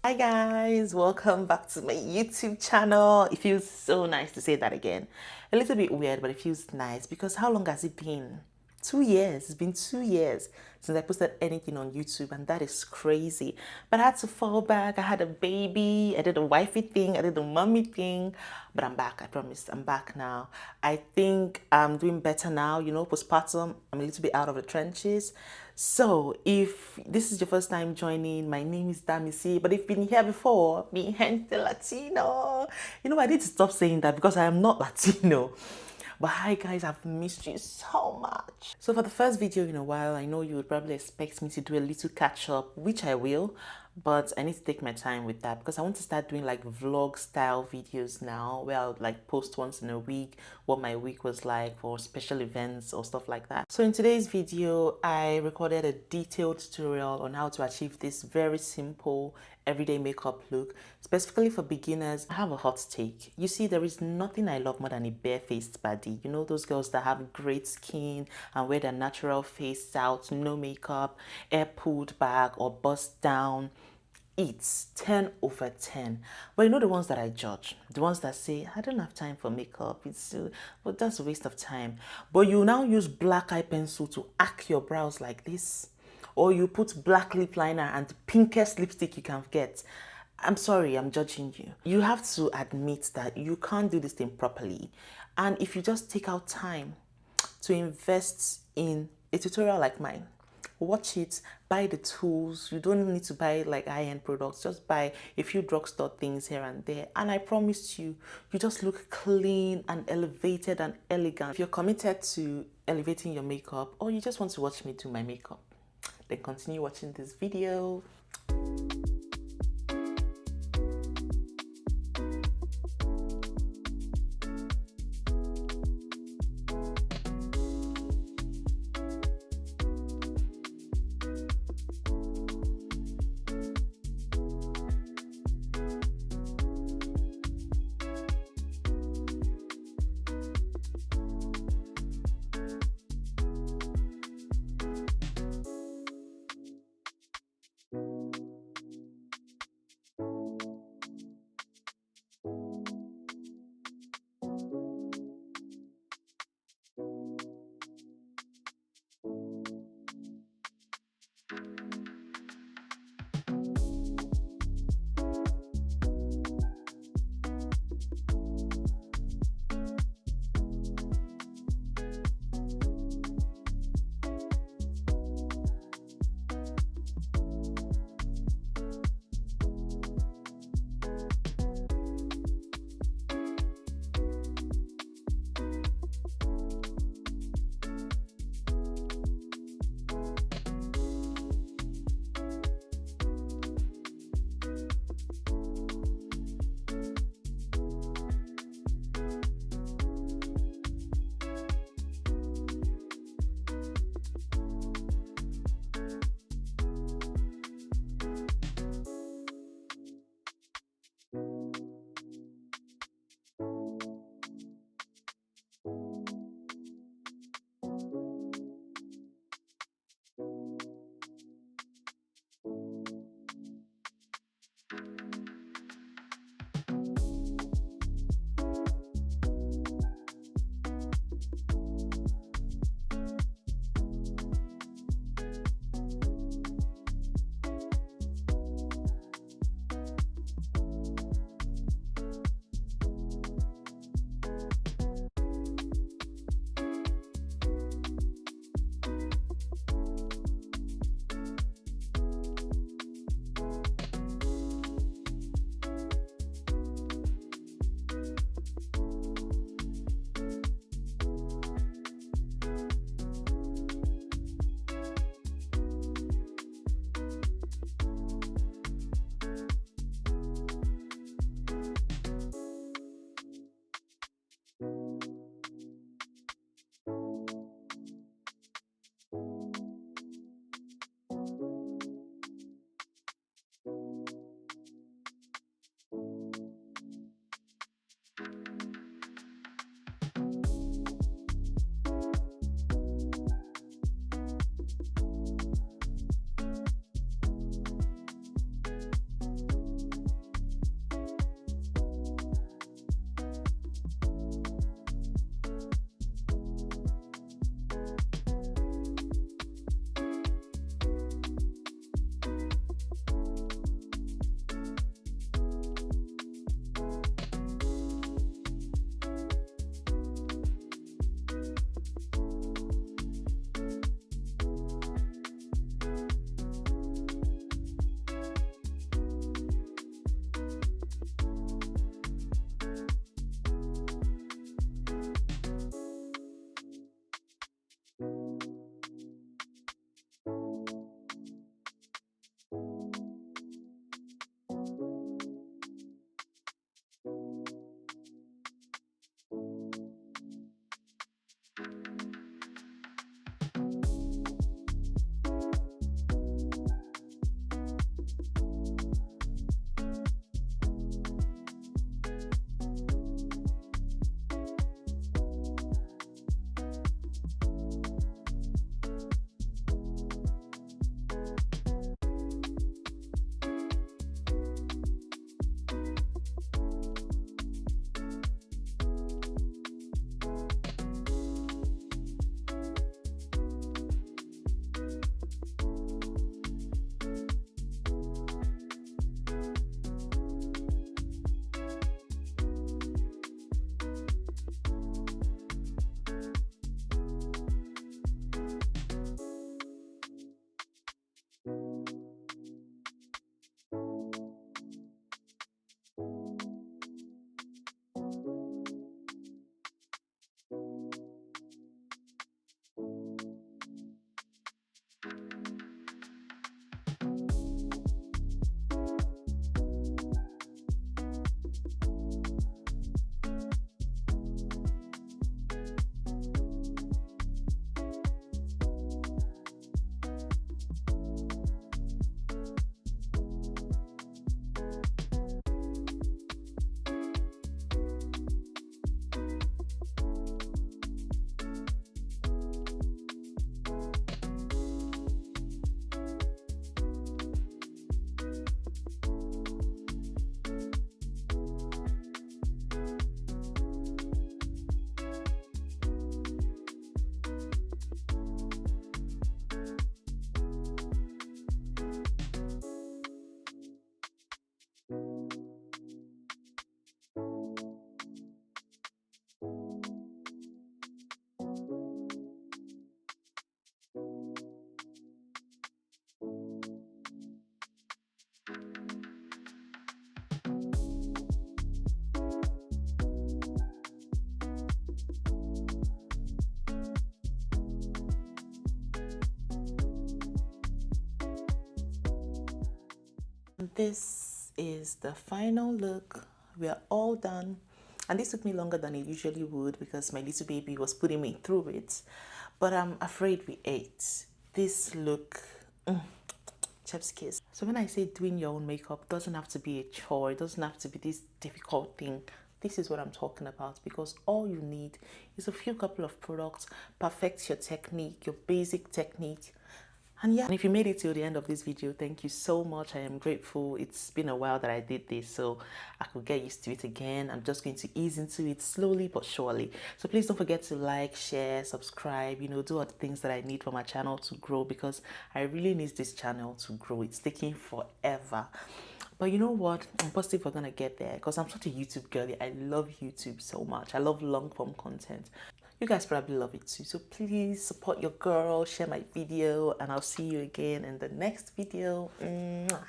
Hi guys, welcome back to my YouTube channel. It feels so nice to say that again. A little bit weird, but it feels nice because how long has it been? 2 years. It's been 2 years since I posted anything on YouTube, and that is crazy. But I had to fall back. I had a baby. I did a wifey thing. I did a mommy thing. But I'm back. I promise. I'm back now. I think I'm doing better now. Postpartum, I'm a little bit out of the trenches. So if this is your first time joining, my name is Damisi. But if you've been here before, mi gente Latino. I need to stop saying that because I am not Latino. But hi guys, I've missed you so much. So for the first video in a while, I know you would probably expect me to do a little catch up, which I will, but I need to take my time with that because I want to start doing like vlog style videos now where I'll like post once in a week what my week was like for special events or stuff like that. So in today's video, I recorded a detailed tutorial on how to achieve this very simple everyday makeup look, specifically for beginners. I have a hot take. You see, there is nothing I love more than a barefaced body. You know, those girls that have great skin and wear their natural face out, no makeup, hair pulled back or bust down. It's 10 over 10. But you know the ones that I judge, the ones that say, I don't have time for makeup, but that's a waste of time. But you now use black eye pencil to arc your brows like this, or you put black lip liner and the pinkest lipstick you can get. I'm sorry, I'm judging you. You have to admit that you can't do this thing properly. And if you just take out time to invest in a tutorial like mine, watch it, buy the tools. You don't need to buy like high-end products, just buy a few drugstore things here and there, and I promise you, you just look clean and elevated and elegant. If you're committed to elevating your makeup, or you just want to watch me do my makeup, then continue watching this video. This is the final look. We're all done. And this took me longer than it usually would because my little baby was putting me through it. But I'm afraid we ate. This look, chef's kiss. So when I say doing your own makeup, doesn't have to be a chore. It doesn't have to be this difficult thing. This is what I'm talking about, because all you need is a few couple of products, perfect your technique, your basic technique. And yeah, and if you made it till the end of this video, thank you so much. I am grateful. It's been a while that I did this, so I could get used to it again. I'm just going to ease into it slowly but surely. So please don't forget to like, share, subscribe, do all the things that I need for my channel to grow, because I really need this channel to grow. It's taking forever. But you know what? I'm positive we're gonna get there, because I'm such a YouTube girly. I love YouTube so much. I love long form content. You guys probably love it too. So please support your girl, share my video, and I'll see you again in the next video. Mwah.